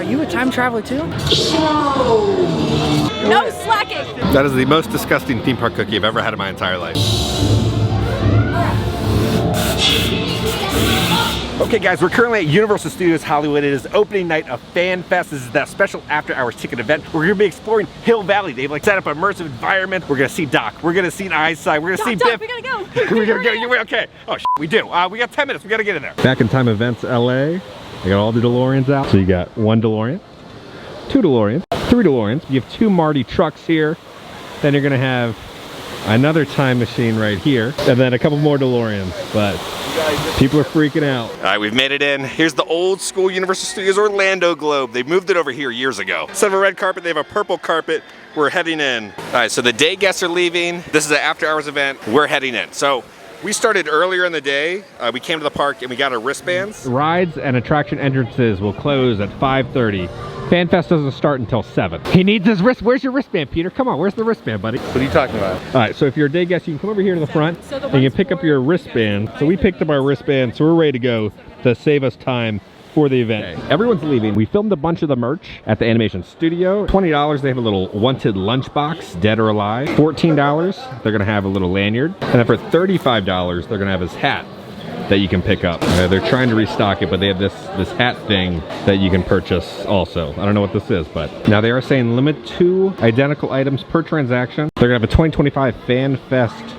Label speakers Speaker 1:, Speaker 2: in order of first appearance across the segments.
Speaker 1: Are you a time traveler too?
Speaker 2: No slacking!
Speaker 3: That is the most disgusting theme park cookie I've ever had in my entire life. Okay guys, we're currently at Universal Studios Hollywood. It is opening night of FanFest. This is that special after hours ticket event. We're gonna be exploring Hill Valley. They've like set up an immersive environment. We're gonna see Doc. We're gonna see Eyesight. We're gonna see Biff.
Speaker 2: We gotta go.
Speaker 3: We're gonna go. Okay. Oh, we do. We got 10 minutes. We gotta get in there. Back in Time Events LA. I got all the DeLoreans out. So you got 1 DeLorean, 2 DeLoreans, 3 DeLoreans. You have 2 Marty trucks here. Then you're gonna have another time machine right here, and then a couple more DeLoreans. But people are freaking out. All right, we've made it in. Here's the old school Universal Studios Orlando globe. They moved it over here years ago. Instead of a red carpet, they have a purple carpet. We're heading in. All right, so the day guests are leaving. This is an after hours event. We're heading in. So we started earlier in the day. We came to the park and we got our wristbands. Rides and attraction entrances will close at 5:30. FanFest doesn't start until 7. He needs his wrist. Where's your wristband, Peter? Come on, where's the wristband, buddy? What are you talking about? All right, so if you're a day guest, you can come over here to the front and you can pick up your wristband. So we picked up our wristband, so we're ready to go to save us time for the event. Okay. Everyone's leaving. We filmed a bunch of the merch at the animation studio. $20, they have a little wanted lunchbox, dead or alive. $14, they're gonna have a little lanyard. And then for $35, they're gonna have his hat that you can pick up. They're trying to restock it, but they have this hat thing that you can purchase also. I don't know what this is, but now they are saying limit 2 identical items per transaction. They're gonna have a 2025 FanFest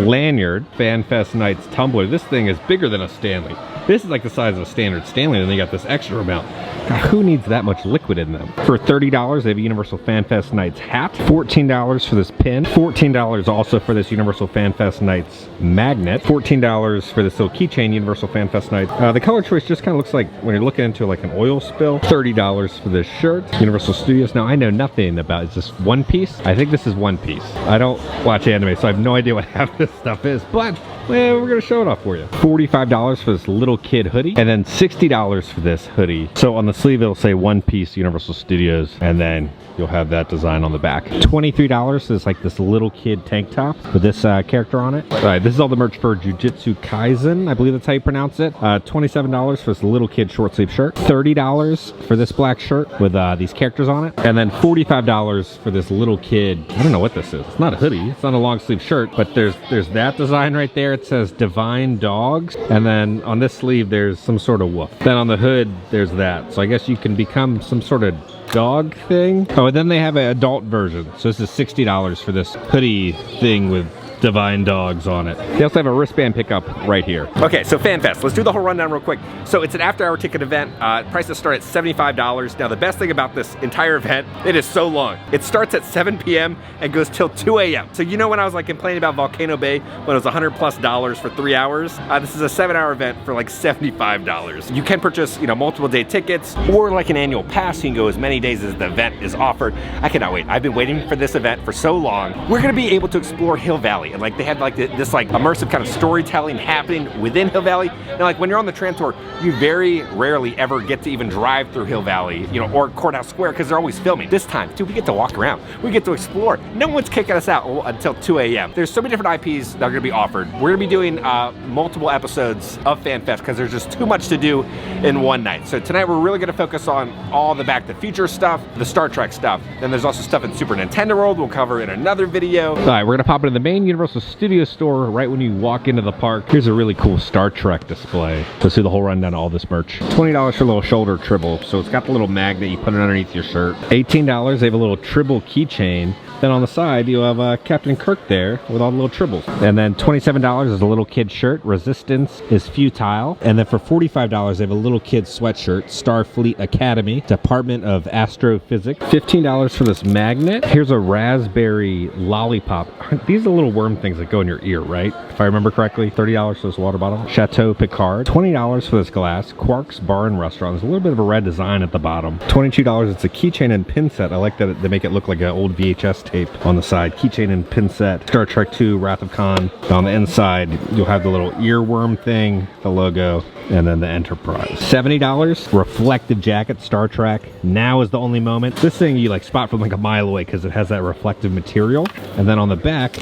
Speaker 3: lanyard, FanFest Nights tumbler. This thing is bigger than a Stanley. This is like the size of a standard Stanley, and they got this extra amount. God, who needs that much liquid in them? For $30, they have a Universal FanFest Nights hat. $14 for this pin. $14 also for this Universal FanFest Nights magnet. $14 for this little keychain, Universal FanFest Nights. The color choice just kind of looks like when you're looking into like an oil spill. $30 for this shirt. Universal Studios. Now I know nothing about, is this One Piece? I think this is One Piece. I don't watch anime, so I have no idea what half this stuff is, but well, we're gonna show it off for you. $45 for this little kid hoodie, and then $60 for this hoodie. So on the sleeve it'll say One Piece Universal Studios, and then you'll have that design on the back. $23 is like this little kid tank top with this character on it. All right, this is all the merch for Jujutsu Kaisen, I believe that's how you pronounce it. $27 for this little kid short sleeve shirt. $30 for this black shirt with these characters on it. And then $45 for this little kid, I don't know what this is. It's not a hoodie, it's not a long sleeve shirt, but there's that design right there. It says Divine Dogs. And then on this sleeve, there's some sort of wolf. Then on the hood, there's that. So I guess you can become some sort of dog thing. Oh, and then they have an adult version. So this is $60 for this hoodie thing with Divine Dogs on it. They also have a wristband pickup right here. Okay, so FanFest. Let's do the whole rundown real quick. So it's an after-hour ticket event. Prices start at $75. Now the best thing about this entire event, it is so long. It starts at 7 p.m. and goes till 2 a.m. So you know when I was like complaining about Volcano Bay when it was $100+ for 3 hours? This is a 7-hour event for like $75. You can purchase, multiple day tickets or like an annual pass. You can go as many days as the event is offered. I cannot wait. I've been waiting for this event for so long. We're gonna be able to explore Hill Valley. And like they had like this like immersive kind of storytelling happening within Hill Valley. Now like when you're on the tram tour, you very rarely ever get to even drive through Hill Valley, or Courthouse Square, because they're always filming. This time, dude, we get to walk around. We get to explore. No one's kicking us out until 2 a.m. There's so many different IPs that are gonna be offered. We're gonna be doing multiple episodes of FanFest because there's just too much to do in one night. So tonight we're really gonna focus on all the Back to the Future stuff, the Star Trek stuff. Then there's also stuff in Super Nintendo World we'll cover in another video. All right, we're gonna pop into the main Universal Studio store right when you walk into the park. Here's a really cool Star Trek display. Let's do the whole rundown of all this merch. $20 for a little shoulder tribble. So it's got the little magnet, you put it underneath your shirt. $18, they have a little tribble keychain. Then on the side, you have Captain Kirk there with all the little tribbles. And then $27 is a little kid shirt. Resistance is futile. And then for $45, they have a little kid sweatshirt. Starfleet Academy, Department of Astrophysics. $15 for this magnet. Here's a raspberry lollipop. These are the little worm things that go in your ear, right? If I remember correctly. $30 for this water bottle. Chateau Picard. $20 for this glass. Quark's Bar and Restaurant. There's a little bit of a red design at the bottom. $22, it's a keychain and pin set. I like that they make it look like an old VHS tape on the side. Keychain and pin set. Star Trek II, Wrath of Khan. On the inside, you'll have the little earworm thing, the logo, and then the Enterprise. $70, reflective jacket, Star Trek. Now is the only moment. This thing you like spot from like a mile away because it has that reflective material. And then on the back,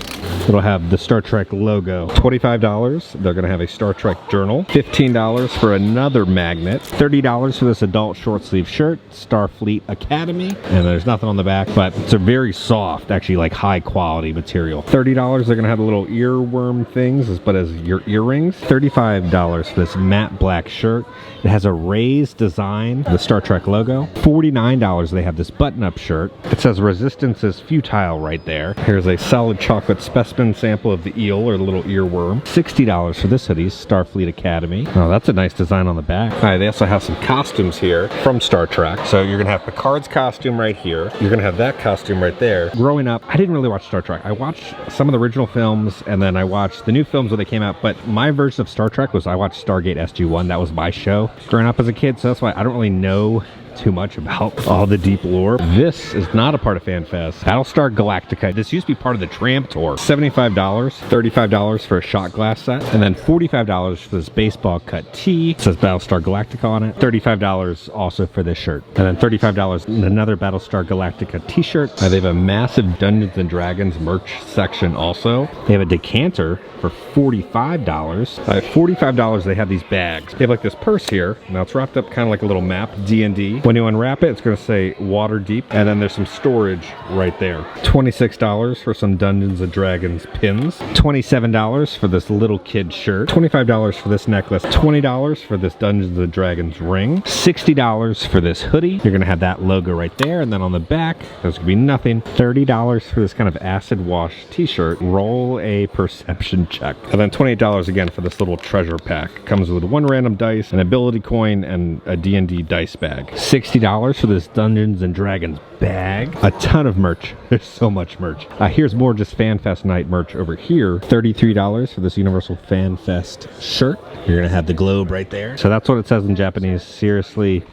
Speaker 3: it'll It'll have the Star Trek logo. $25, they're gonna have a Star Trek journal. $15 for another magnet. $30 for this adult short sleeve shirt, Starfleet Academy. And there's nothing on the back, but it's a very soft, actually like high quality material. $30, they're gonna have the little earworm things, but as your earrings. $35 for this matte black shirt. It has a raised design, the Star Trek logo. $49, they have this button-up shirt. It says resistance is futile right there. Here's a solid chocolate specimen sample of the eel or the little earworm. $60 for this hoodie, Starfleet Academy. Oh, that's a nice design on the back. All right, they also have some costumes here from Star Trek. So you're gonna have Picard's costume right here. You're gonna have that costume right there. Growing up, I didn't really watch Star Trek. I watched some of the original films, and then I watched the new films when they came out, but my version of Star Trek was I watched Stargate SG-1. That was my show growing up as a kid, so that's why I don't really know too much about all the deep lore. This is not a part of FanFest. Battlestar Galactica. This used to be part of the Tram Tour. $75, $35 for a shot glass set, and then $45 for this baseball cut tee. It says Battlestar Galactica on it. $35 also for this shirt, and then $35 in another Battlestar Galactica t-shirt. They have a massive Dungeons and Dragons merch section also. They have a decanter for $45. $45 they have these bags. They have like this purse here. Now it's wrapped up kind of like a little map, D&D. When you unwrap it, it's going to say water deep, and then there's some storage right there. $26 for some Dungeons and Dragons pins. $27 for this little kid shirt. $25 for this necklace. $20 for this Dungeons and Dragons ring. $60 for this hoodie. You're going to have that logo right there, and then on the back, there's going to be nothing. $30 for this kind of acid wash t-shirt. Roll a perception check. And then $28 again for this little treasure pack. Comes with one random dice, an ability coin, and a D&D dice bag. $60 for this Dungeons and Dragons bag. A ton of merch. There's so much merch. Here's more just FanFest night merch over here. $33 for this Universal FanFest shirt. You're gonna have the globe right there. So that's what it says in Japanese. Seriously,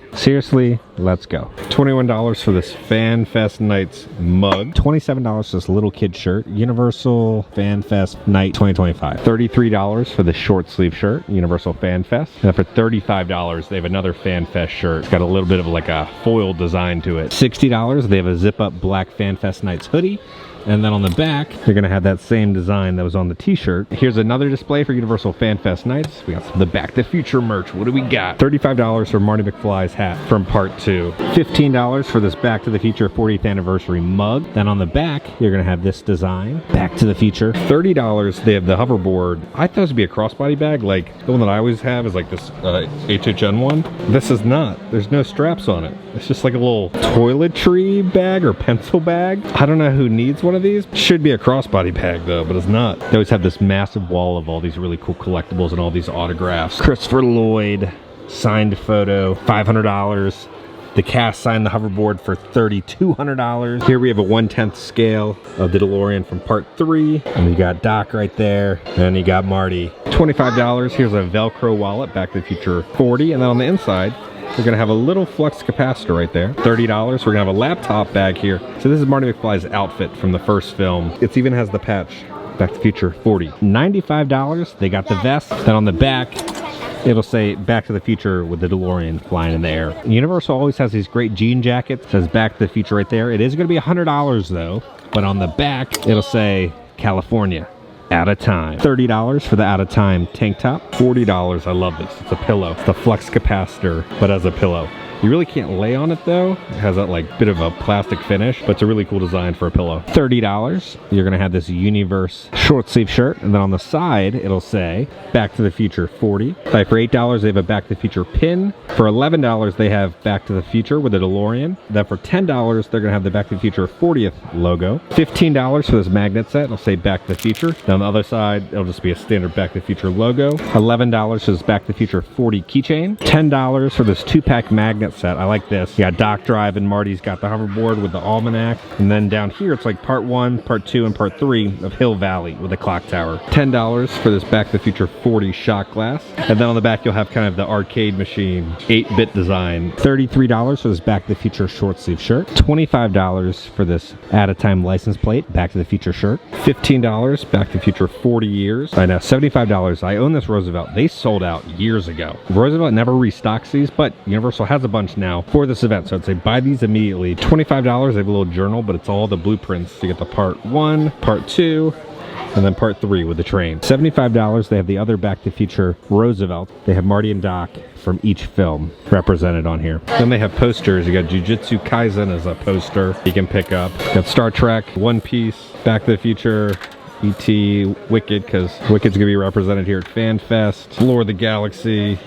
Speaker 3: let's go. $21 for this FanFest Nights mug. $27 for this little kid shirt. Universal FanFest Night 2025. $33 for the short sleeve shirt. Universal FanFest. And for $35, they have another FanFest shirt. It's got a little bit of like a foil design to it. $60, they have a zip up black FanFest Nights hoodie. And then on the back, you're going to have that same design that was on the t-shirt. Here's another display for Universal FanFest Nights. We got some of the Back to the Future merch. What do we got? $35 for Marty McFly's hat from Part 2. $15 for this Back to the Future 40th anniversary mug. Then on the back, you're going to have this design. Back to the Future. $30, they have the hoverboard. I thought it would be a crossbody bag. Like the one that I always have is like this HHN one. This is not. There's no straps on it. It's just like a little toiletry bag or pencil bag. I don't know who needs one of these. Should be a crossbody bag though, but it's not. They always have this massive wall of all these really cool collectibles and all these autographs. Christopher Lloyd signed photo, $500. The cast signed the hoverboard for $3,200. Here we have a 1/10 scale of the DeLorean from Part 3. And you got Doc right there. And you got Marty. $25. Here's a Velcro wallet, Back to the Future 40. And then on the inside, we're gonna have a little flux capacitor right there. $30. We're gonna have a laptop bag here. So this is Marty McFly's outfit from the first film. It even has the patch, Back to the Future 40. $95. They got the vest. Then on the back, it'll say Back to the Future with the DeLorean flying in the air. Universal always has these great jean jackets. It says Back to the Future right there. It is gonna be $100 though. But on the back, it'll say California. Out of time. $30 for the out of time tank top. $40. I love this. It's a pillow. It's the flux capacitor, but as a pillow. You really can't lay on it though. It has that like bit of a plastic finish, but it's a really cool design for a pillow. $30. You're gonna have this Universe short sleeve shirt, and then on the side it'll say Back to the Future 40. Like for $8, they have a Back to the Future pin. For $11, they have Back to the Future with a DeLorean. Then for $10, they're gonna have the Back to the Future 40th logo. $15 for this magnet set. It'll say Back to the Future. Then on the other side, it'll just be a standard Back to the Future logo. $11 for this Back to the Future 40 keychain. $10 for this 2-pack magnet set. I like this. You got Doc Drive, and Marty's got the hoverboard with the almanac. And then down here, it's like Part 1, Part 2, and Part 3 of Hill Valley with the clock tower. $10 for this Back to the Future 40 shot glass. And then on the back, you'll have kind of the arcade machine 8-bit design. $33 for this Back to the Future short sleeve shirt. $25 for this out-of-time license plate Back to the Future shirt. $15 Back to the Future 40 years. I know, $75. I own this Roosevelt. They sold out years ago. Roosevelt never restocks these, but Universal has a bunch now for this event, so I'd say buy these immediately. $25. They have a little journal, but it's all the blueprints. You get the Part 1, Part 2, and then part 3 with the train. $75, they have the other Back to the Future Roosevelt. They have Marty and Doc from each film represented on here. Then they have posters. You got Jujutsu Kaisen as a poster you can pick up. You got Star Trek, One Piece, Back to the Future, E.T., Wicked, because Wicked's gonna be represented here at FanFest, Lord of the Galaxy,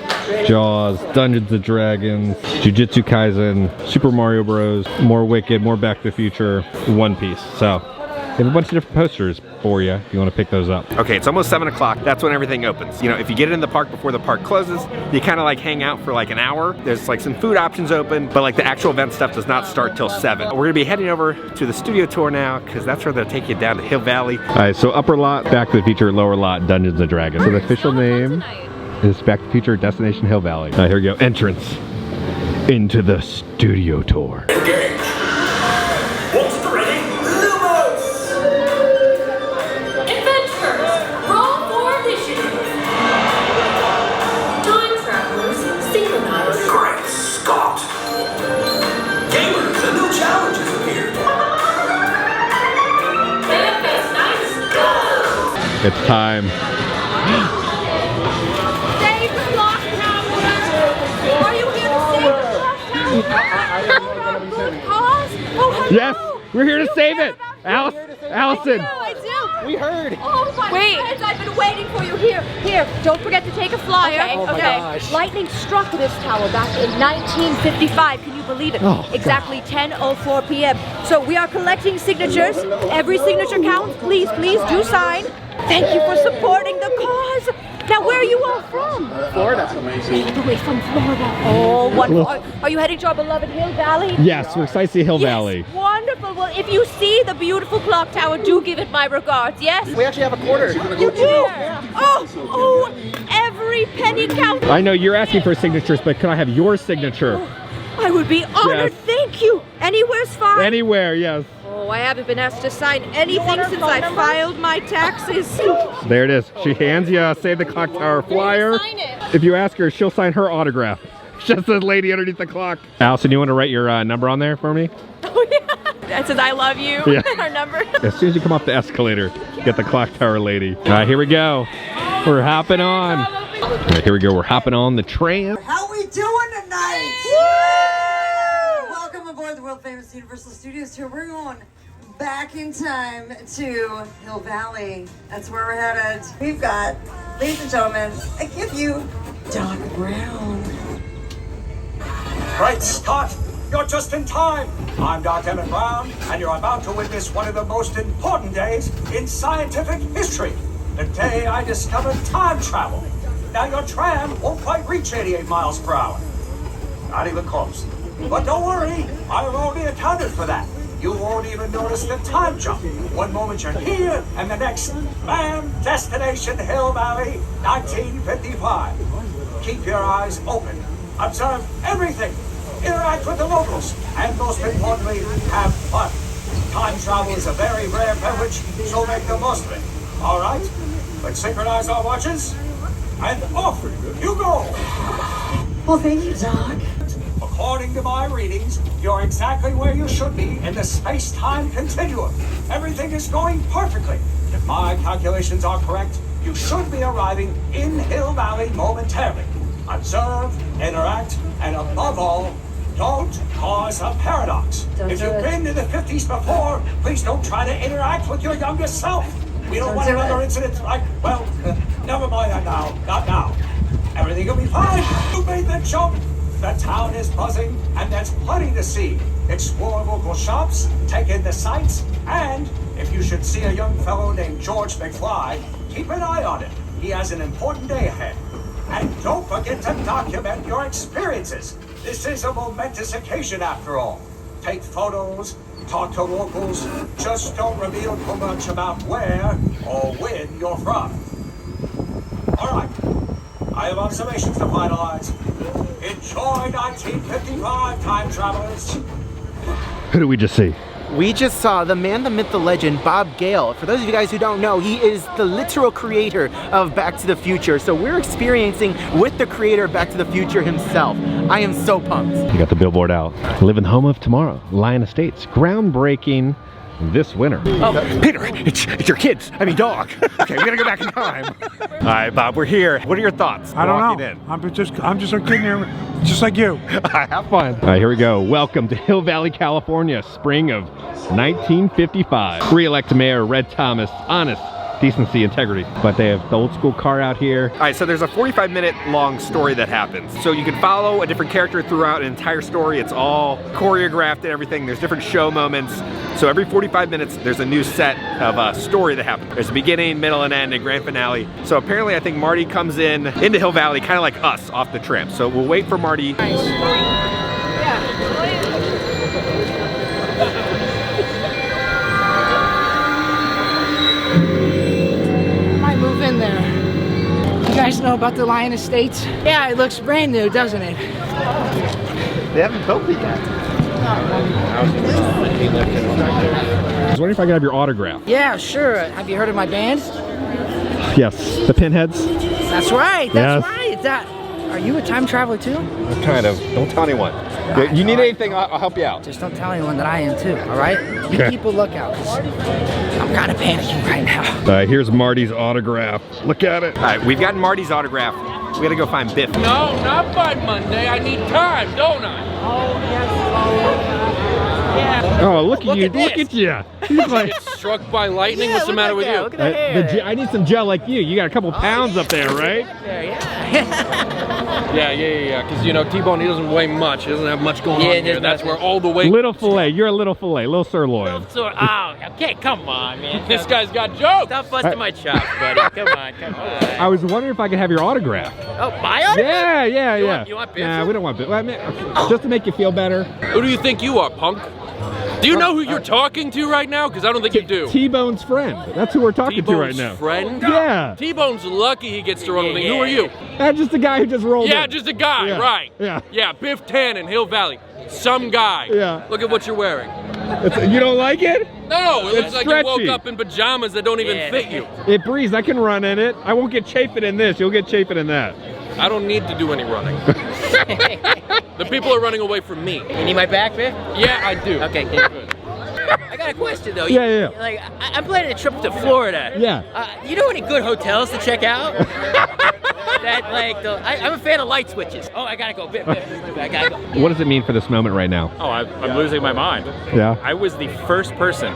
Speaker 3: Jaws, Dungeons & Dragons, Jujutsu Kaisen, Super Mario Bros, more Wicked, more Back to the Future, One Piece. So they have a bunch of different posters for you if you want to pick those up. Okay, it's almost 7 o'clock. That's when everything opens. You know, if you get in the park before the park closes, you kind of like hang out for like an hour. There's like some food options open, but like the actual event stuff does not start till 7. We're gonna be heading over to the studio tour now because that's where they'll take you down to Hill Valley. All right, so upper lot, Back to the Future, lower lot, Dungeons & Dragons. So the official name is Back to the Future Destination Hill Valley. All right, here we go. Entrance into the studio tour. It's time.
Speaker 1: Save the clock tower! Are you here to save the clock tower? Good cause? Oh, hello.
Speaker 3: Yes, we're here to save it. Allison.
Speaker 1: I do.
Speaker 2: We heard.
Speaker 1: Oh my goodness, I've been waiting for you. Here, don't forget to take a flyer.
Speaker 2: Okay, oh my gosh.
Speaker 1: Lightning struck this tower back in 1955. Can you believe it?
Speaker 3: Oh,
Speaker 1: exactly 10:04 p.m. So we are collecting signatures. Every signature counts. Please do sign. Thank you for supporting the cause. Now, where are you all from?
Speaker 2: Florida.
Speaker 1: All the way from Florida. Oh, wonderful. Are you heading to our beloved Hill Valley?
Speaker 3: Yes, we're excited to see Hill Valley.
Speaker 1: Wonderful. Well, if you see the beautiful clock tower, do give it my regards, yes?
Speaker 2: We actually have a quarter.
Speaker 1: You do? Oh, every penny counts.
Speaker 3: I know you're asking for signatures, but can I have your signature?
Speaker 1: I would be honored.
Speaker 3: Yes.
Speaker 1: Thank you. Anywhere's fine.
Speaker 3: Anywhere, yes.
Speaker 1: Oh, I haven't been asked to sign anything since I filed my taxes.
Speaker 3: There it is. She hands you a Save the Clock Tower flyer.
Speaker 1: Sign it.
Speaker 3: If you ask her, she'll sign her autograph. Just the lady underneath the clock. Allison, you want to write your number on there for me?
Speaker 1: Oh, yeah. That says I love you.
Speaker 3: Yeah.
Speaker 1: Our number.
Speaker 3: As soon as you come off the escalator, get the clock tower lady. All right, here we go. We're hopping on. All right, here we go. We're hopping on the train.
Speaker 4: How we doing tonight? Woo! Welcome aboard the world famous Universal Studios Tour. We're going back in time to Hill Valley. That's where we're headed. We've got, ladies and gentlemen, I give you Doc Brown.
Speaker 5: Great Scott! You're just in time! I'm Dr. Brown, and you're about to witness one of the most important days in scientific history. The day I discovered time travel. Now your tram won't quite reach 88 miles per hour. Not even close. But don't worry, I've already accounted for that. You won't even notice the time jump. One moment you're here, and the next, bam, destination Hill Valley, 1955. Keep your eyes open. Observe everything. Interact with the locals. And most importantly, have fun. Time travel is a very rare beverage, so make the most of it. All right? Let's synchronize our watches. And off you go.
Speaker 4: Well, thank you, Doc.
Speaker 5: According to my readings, you're exactly where you should be in the space-time continuum. Everything is going perfectly. If my calculations are correct, you should be arriving in Hill Valley momentarily. Observe, interact, and above all, don't cause a paradox. If you've been to the 50s before, please don't try to interact with your younger self. We don't want another incident like, well, never mind that now. Not now. Everything will be fine. You made the jump. The town is buzzing, and there's plenty to see. Explore local shops, take in the sights, and if you should see a young fellow named George McFly, keep an eye on him. He has an important day ahead. And don't forget to document your experiences. This is a momentous occasion after all. Take photos, talk to locals, just don't reveal too much about where or when you're from. All right, I have observations to finalize. Enjoy 1955, time travelers.
Speaker 3: Who did we just see?
Speaker 2: We just saw the man, the myth, the legend, Bob Gale. For those of you guys who don't know, he is the literal creator of Back to the Future. So we're experiencing with the creator of Back to the Future himself. I am so pumped.
Speaker 3: You got the billboard out. Live in the home of tomorrow, Lion Estates. Groundbreaking this winter.
Speaker 6: Oh, Peter, it's your kids. I mean, dog. Okay, we gotta go back in time. All right, Bob, we're here. What are your thoughts?
Speaker 7: I don't
Speaker 6: walking
Speaker 7: know.
Speaker 6: in?
Speaker 7: I'm just a kid here, just like you.
Speaker 3: Have fun. All right, here we go. Welcome to Hill Valley, California, spring of 1955. Re-elect Mayor Red Thomas, honest, decency, integrity. But they have the old school car out here.
Speaker 6: All right, so there's a 45-minute long story that happens. So you can follow a different character throughout an entire story. It's all choreographed and everything. There's different show moments. So every 45 minutes, there's a new set of a story that happens. There's a beginning, middle, and end, and grand finale. So apparently, I think Marty comes into Hill Valley, kind of like us, off the tram. So we'll wait for Marty.
Speaker 8: Move in there. You guys know about the Lion Estates? Yeah, it looks brand new, doesn't it?
Speaker 2: They haven't built it yet.
Speaker 3: I was wondering if I could have your autograph.
Speaker 8: Yeah, sure. Have you heard of my band?
Speaker 3: Yes, the Pinheads.
Speaker 8: That's right. That's
Speaker 3: Yes.
Speaker 8: right. Are you a time traveler too?
Speaker 3: Kind of. Don't tell anyone. You need anything, I'll help you out.
Speaker 8: Just don't tell anyone that I am too, all right? You keep a lookout, 'cause I'm kind of panicking right now.
Speaker 3: Here's Marty's autograph. Look at it.
Speaker 6: All right, we've gotten Marty's autograph. We gotta go find Biff.
Speaker 9: No, not by Monday. I need time, don't I?
Speaker 8: Oh, yes.
Speaker 3: Oh, look at you.
Speaker 9: at this.
Speaker 3: Look at you. He's like,
Speaker 9: Get struck by lightning? What's the matter with you?
Speaker 8: Look at the hair.
Speaker 3: I need some gel like you. You got a couple pounds up there, right?
Speaker 9: Yeah. Because, you know, T-Bone, he doesn't weigh much. He doesn't have much going on here. That's where all the weight...
Speaker 3: Little fillet. You're a little fillet. Little sirloin.
Speaker 10: Oh, okay, come on, man.
Speaker 9: This guy's got jokes.
Speaker 10: Stop busting my chops, buddy. Come on.
Speaker 3: I was wondering if I could have your autograph.
Speaker 10: Oh, my autograph?
Speaker 3: Yeah.
Speaker 10: You want Biff?
Speaker 3: Nah, we don't want Biff. I mean, just to make you feel better.
Speaker 9: Who do you think you are, punk? Do you know who you're talking to right now? Because I don't think you do.
Speaker 3: T-Bone's friend. That's who we're talking to right now.
Speaker 9: T-Bone's friend?
Speaker 3: Yeah.
Speaker 9: T-Bone's lucky he gets to run with me. Who are you?
Speaker 3: Just the guy who just rolled
Speaker 9: Yeah,
Speaker 3: in.
Speaker 9: just a guy,
Speaker 3: Yeah.
Speaker 9: right.
Speaker 3: Yeah.
Speaker 9: Yeah, Biff Tannen, Hill Valley. Some guy.
Speaker 3: Yeah.
Speaker 9: Look at what you're wearing.
Speaker 3: You don't like it?
Speaker 9: No, it looks like
Speaker 3: stretchy.
Speaker 9: you woke up in pajamas that don't even fit you.
Speaker 3: It breathes. I can run in it. I won't get chafing in this. You'll get chafing in that.
Speaker 9: I don't need to do any running. The people are running away from me.
Speaker 10: You need my back, Vic?
Speaker 9: Yeah, I do.
Speaker 10: Okay, good. I got a question though.
Speaker 3: Yeah.
Speaker 10: Like, I'm planning a trip to Florida.
Speaker 3: Yeah.
Speaker 10: You know any good hotels to check out? I'm a fan of light switches. Oh, I gotta go. I gotta go.
Speaker 3: What does it mean for this moment right now?
Speaker 11: Oh, I'm losing my mind.
Speaker 3: Yeah.
Speaker 11: I was the first person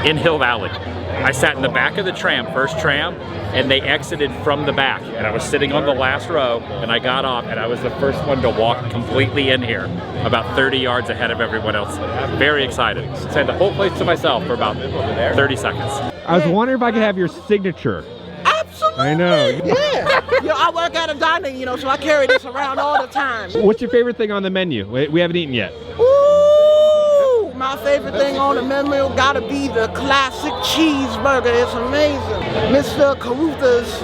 Speaker 11: in Hill Valley. I sat in the back of the tram, first tram, and they exited from the back. And I was sitting on the last row, and I got off, and I was the first one to walk completely in here, about 30 yards ahead of everyone else. Very excited. So I had the whole place to myself for about 30 seconds.
Speaker 3: I was wondering if I could have your signature.
Speaker 8: Absolutely.
Speaker 3: I know.
Speaker 8: Yeah. I work at a diner, so I carry this around all the time.
Speaker 3: What's your favorite thing on the menu? We haven't eaten yet.
Speaker 8: Ooh, my favorite thing on the menu gotta be the classic cheeseburger. It's amazing. Mr. Carruthers,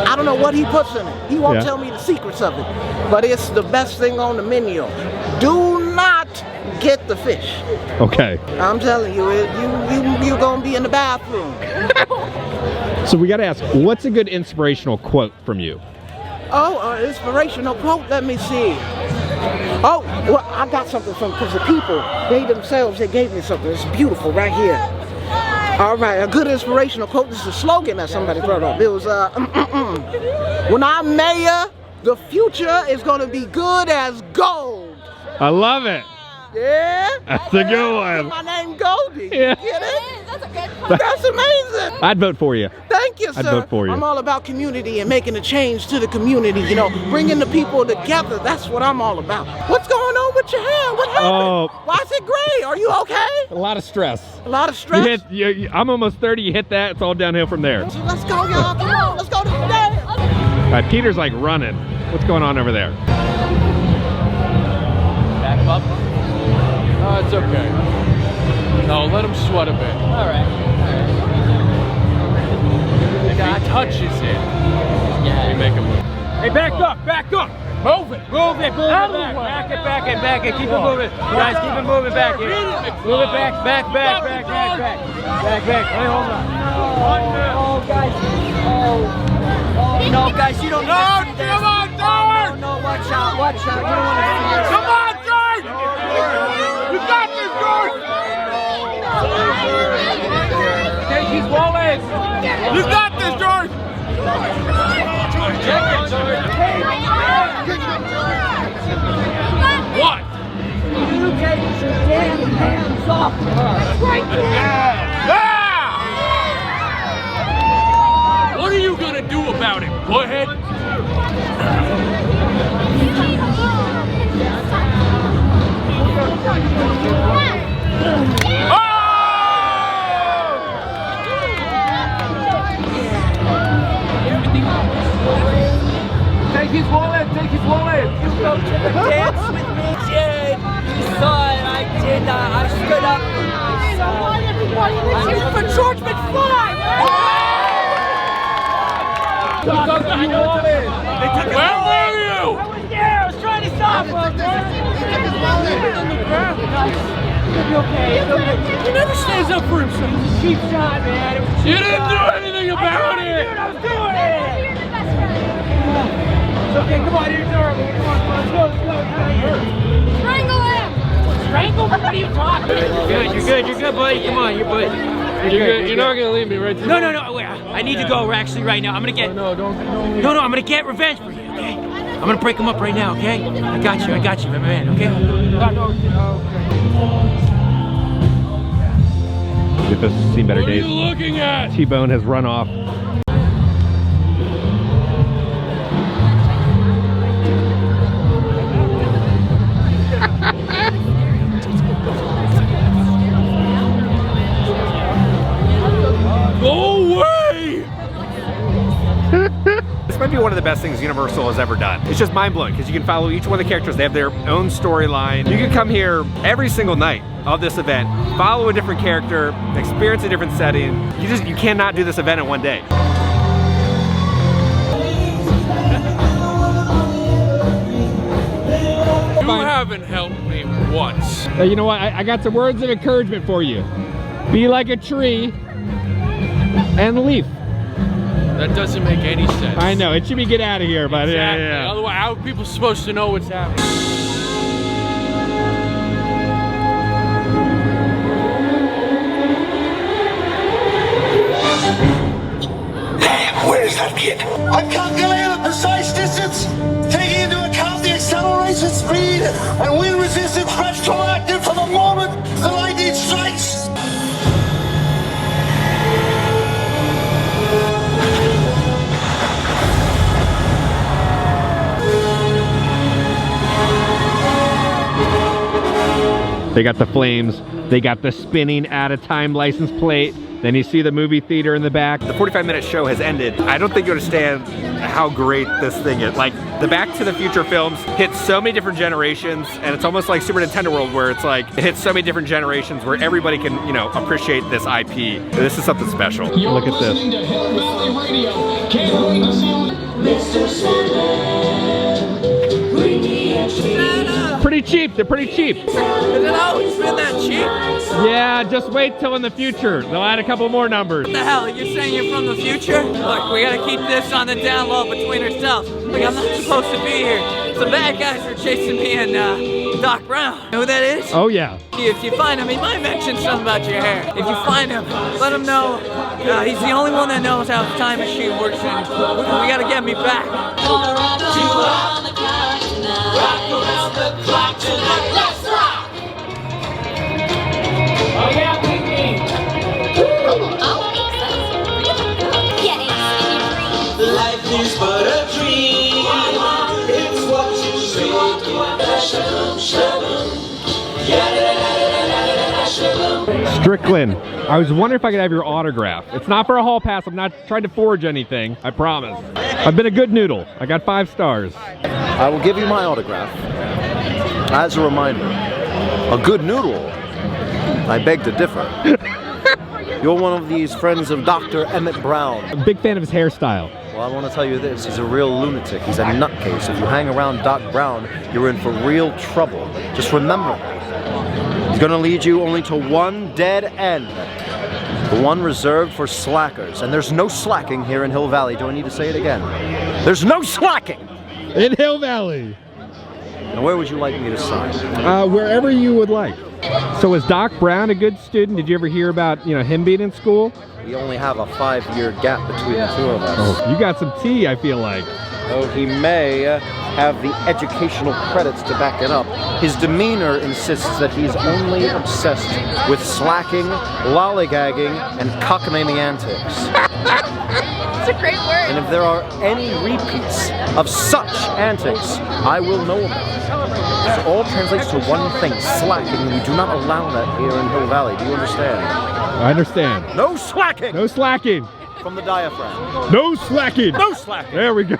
Speaker 8: I don't know what he puts in it. He won't tell me the secrets of it, but it's the best thing on the menu. Do not get the fish.
Speaker 3: Okay.
Speaker 8: I'm telling you, you're gonna be in the bathroom.
Speaker 3: So we gotta ask, what's a good inspirational quote from you?
Speaker 8: Oh, inspirational quote, let me see. Oh, well, I got something because the people, they gave me something. It's beautiful right here. All right, a good inspirational quote. This is a slogan that somebody brought up. It was, when I'm mayor, the future is gonna be good as gold.
Speaker 3: I love it.
Speaker 8: Yeah?
Speaker 3: That's a good one.
Speaker 8: My name Goldie.
Speaker 3: Yeah.
Speaker 8: You get it? That's amazing.
Speaker 3: I'd vote for you.
Speaker 8: Thank you, sir.
Speaker 3: I'd vote for you.
Speaker 8: I'm all about community and making a change to the community, bringing the people together. That's what I'm all about. What's going on with your hair? What happened?
Speaker 3: Oh.
Speaker 8: Why is it gray? Are you okay?
Speaker 3: A lot of stress.
Speaker 8: A lot of stress?
Speaker 3: I'm almost 30, you hit that, it's all downhill from there.
Speaker 8: So let's go, y'all. Come on, let's go to the day.
Speaker 3: All right, Peter's like running. What's going on over there?
Speaker 9: Back up. Oh, it's okay. No, let him sweat a bit.
Speaker 10: All right.
Speaker 9: If he touches it, we make him move.
Speaker 10: Hey, back up. Move it. Move it back. Back it. Keep it moving. Guys, keep it moving back here. Move it back. Back. Hey, hold on. Oh, guys. Oh, no, guys, you don't want to see this.
Speaker 9: Come on, George!
Speaker 10: No, watch out. You don't want to see this.
Speaker 9: Come on, George! You got this, George!
Speaker 1: your damn hands off her! Right there!
Speaker 9: What are you gonna do about it, butthead?
Speaker 10: Take his wallet, take his wallet!
Speaker 1: You go to the dance with me, Jade! You saw it, I did not. I stood up for myself. I'm here for George McFly!
Speaker 9: Where were you?
Speaker 1: I was there, I was trying to stop him, man! You'll be okay, it's okay.
Speaker 9: He never stands up for himself.
Speaker 1: It was a cheap shot, man. It was a cheap
Speaker 9: You didn't do
Speaker 1: shot.
Speaker 9: anything about it!
Speaker 1: Dude, I was doing it! It's okay, come on, you're early. Come on, let's go, let's go.
Speaker 12: Strangle him!
Speaker 1: Strangle? What are you talking about?
Speaker 10: You're good, buddy. Come on, you're good.
Speaker 9: You're not gonna leave me right there.
Speaker 10: No, wait, I need to go actually right now. I'm gonna get... No, I'm gonna get revenge for you, okay? I'm gonna break him up right now, okay? I got you, my man, okay?
Speaker 3: Get this seen better
Speaker 9: What are
Speaker 3: days.
Speaker 9: you looking at?
Speaker 3: T-Bone has run off.
Speaker 9: Go away!
Speaker 6: This might be one of the best things Universal has ever done. It's just mind-blowing because you can follow each one of the characters. They have their own storyline. You can come here every single night of this event, follow a different character, experience a different setting. You cannot do this event in one day.
Speaker 9: You haven't helped me once.
Speaker 3: You know what? I got some words of encouragement for you. Be like a tree and leaf.
Speaker 9: That doesn't make any sense.
Speaker 3: I know, it should be get out of here, but
Speaker 9: Exactly.
Speaker 3: yeah.
Speaker 9: Otherwise, how are people supposed to know what's happening?
Speaker 5: Where's that kid? I've calculated the precise distance, taking into account the acceleration speed and wind resistance retroactive for the moment the lightning strikes.
Speaker 3: They got the flames, they got the spinning out of time license plate, then you see the movie theater in the back.
Speaker 6: The 45-minute show has ended. I don't think you understand how great this thing is. Like, the Back to the Future films hit so many different generations, and it's almost like Super Nintendo World where it's like, it hits so many different generations where everybody can, you know, appreciate this IP. This is something special.
Speaker 3: Look at this.
Speaker 13: To Hill Valley Radio. Can't wait to see Mr. Sandman. Bring the action.
Speaker 3: Pretty cheap, they're pretty cheap.
Speaker 10: Has it always been that cheap?
Speaker 3: Yeah, just wait till in the future. They'll add a couple more numbers.
Speaker 10: What the hell? You're saying you're from the future? Look, we gotta keep this on the down low between ourselves. Like, I'm not supposed to be here. Some bad guys are chasing me and Doc Brown. You know who that is?
Speaker 3: Oh yeah.
Speaker 10: If you find him, he might mention something about your hair. If you find him, let him know he's the only one that knows how the time machine works, and we gotta get me back.
Speaker 13: Oh yeah, Pinky. Life is but a dream. It's what you dream.
Speaker 3: Strickland, I was wondering if I could have your autograph. It's not for a hall pass, I'm not trying to forge anything, I promise. I've been a good noodle, I got 5 stars.
Speaker 14: I will give you my autograph. As a reminder, a good noodle, I beg to differ. You're one of these friends of Dr. Emmett Brown.
Speaker 3: I'm a big fan of his hairstyle.
Speaker 14: Well, I want to tell you this, he's a real lunatic. He's a nutcase. If you hang around Doc Brown, you're in for real trouble. Just remember that. He's gonna lead you only to one dead end. The one reserved for slackers. And there's no slacking here in Hill Valley. Do I need to say it again? There's no slacking!
Speaker 3: In Hill Valley.
Speaker 14: Now where would you like me to sign?
Speaker 3: Wherever you would like. So was Doc Brown a good student? Did you ever hear about, you know, him being in school?
Speaker 14: We only have a 5-year gap between the two of us.
Speaker 3: Oh, you got some tea, I feel like.
Speaker 14: though he may have the educational credits to back it up, his demeanor insists that he's only obsessed with slacking, lollygagging, and cockamamie antics.
Speaker 12: It's a great word.
Speaker 14: And if there are any repeats of such antics, I will know about it. This all translates to one thing, slacking, and we do not allow that here in Hill Valley. Do you understand?
Speaker 3: I understand.
Speaker 14: No slacking!
Speaker 3: No slacking!
Speaker 14: From the diaphragm.
Speaker 3: No slacking!
Speaker 14: No slacking!
Speaker 3: There we go.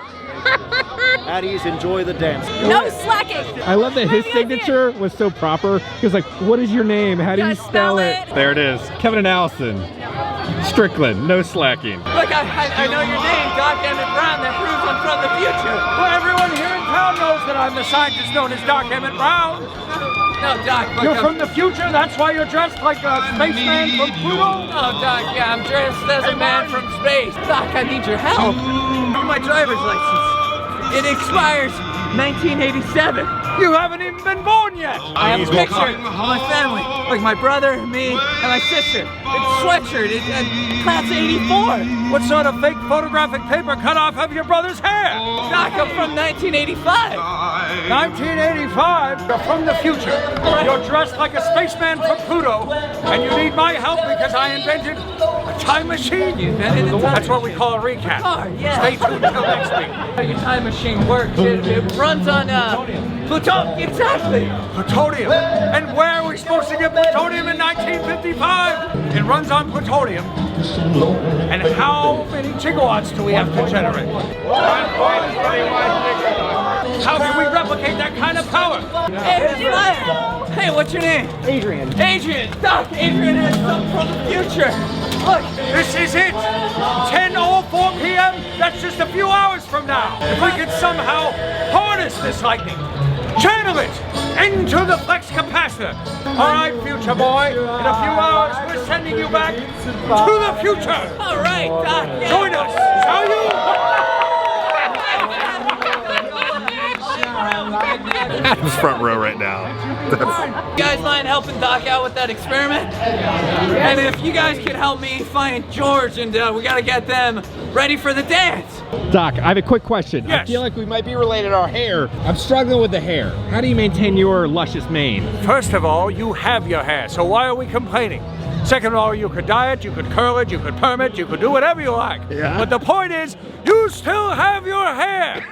Speaker 14: At ease, enjoy the dance.
Speaker 1: No slacking.
Speaker 3: I love that his signature was so proper. He was like, what is your name? How do you spell it? There it is. Kevin and Allison. Strickland, no slacking.
Speaker 10: Look, I know your name, Doc Emmett Brown. That proves I'm from the future. Well, everyone here in town knows that I'm the scientist known as Doc Emmett Brown. No, Doc, look, you're from the future? That's why you're dressed like a spaceman from Pluto? Oh, Doc, yeah, I'm dressed as a man from space. Doc, I need your help. My driver's license. It expires 1987. You haven't even been born yet. I have a picture of my family, like my brother, me, and my sister. It's sweatshirt, it's class 84. What sort of fake photographic paper cut off of your brother's hair? Doc, I'm from 1985. 1985? You're from the future. You're dressed like a spaceman from Pluto, and you need my help because I invented a time machine. You invented a time machine? That's what we call a recap. Stay tuned until next week. Your time machine works. It runs on plutonium. Exactly. Plutonium. And where are we supposed to get plutonium in 1955? It runs on plutonium. And how many gigawatts do we have to generate? 1.31. How can we replicate that kind of power? Hey, what's your name? Adrian. Adrian. Doc, Adrian is from the future. Look, this is it. 10:04 p.m. That's just a few hours from now. If we could somehow harness this lightning, channel it into the flex capacitor. All right, future boy. In a few hours, we're sending you back to the future. All right, Doc. Yeah. Join us, shall you?
Speaker 6: Adam's front row right now.
Speaker 10: You guys mind helping Doc out with that experiment? And if you guys can help me find George, and we gotta get them ready for the dance.
Speaker 3: Doc, I have a quick question.
Speaker 10: Yes.
Speaker 3: I feel like we might be related to our hair. I'm struggling with the hair. How do you maintain your luscious mane?
Speaker 5: First of all, you have your hair, so why are we complaining? Second of all, you could dye it, you could curl it, you could perm it, you could do whatever you like.
Speaker 3: Yeah.
Speaker 5: But the point is, you still have your hair.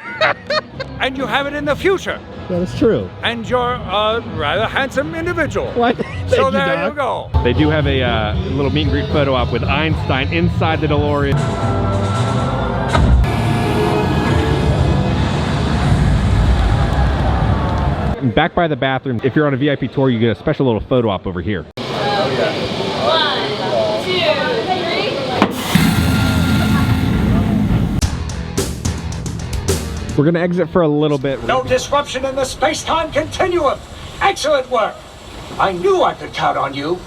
Speaker 5: And you have it in the future.
Speaker 3: That is true.
Speaker 5: And you're a rather handsome individual.
Speaker 3: What?
Speaker 5: So there you go.
Speaker 3: They do have a little meet and greet photo op with Einstein inside the DeLorean. And back by the bathroom, if you're on a VIP tour, you get a special little photo op over here.
Speaker 12: 1, 2, 3.
Speaker 3: We're gonna exit for a little bit.
Speaker 5: No disruption in the space-time continuum. Excellent work. I knew I could count on you.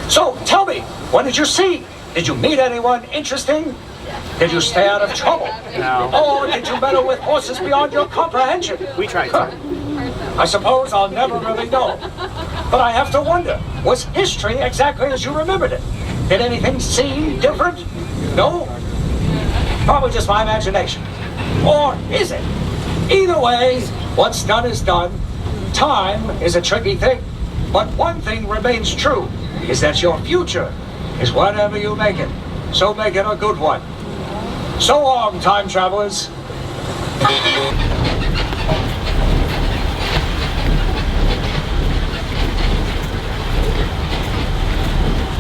Speaker 5: So tell me, what did you see? Did you meet anyone interesting? Did you stay out of trouble? No. Or did you meddle with forces beyond your comprehension? We tried to. I suppose I'll never really know. But I have to wonder, was history exactly as you remembered it? Did anything seem different? No? Probably just my imagination. Or is it? Either way, what's done is done. Time is a tricky thing. But one thing remains true, is that your future is whatever you make it. So make it a good one. So long, time travelers.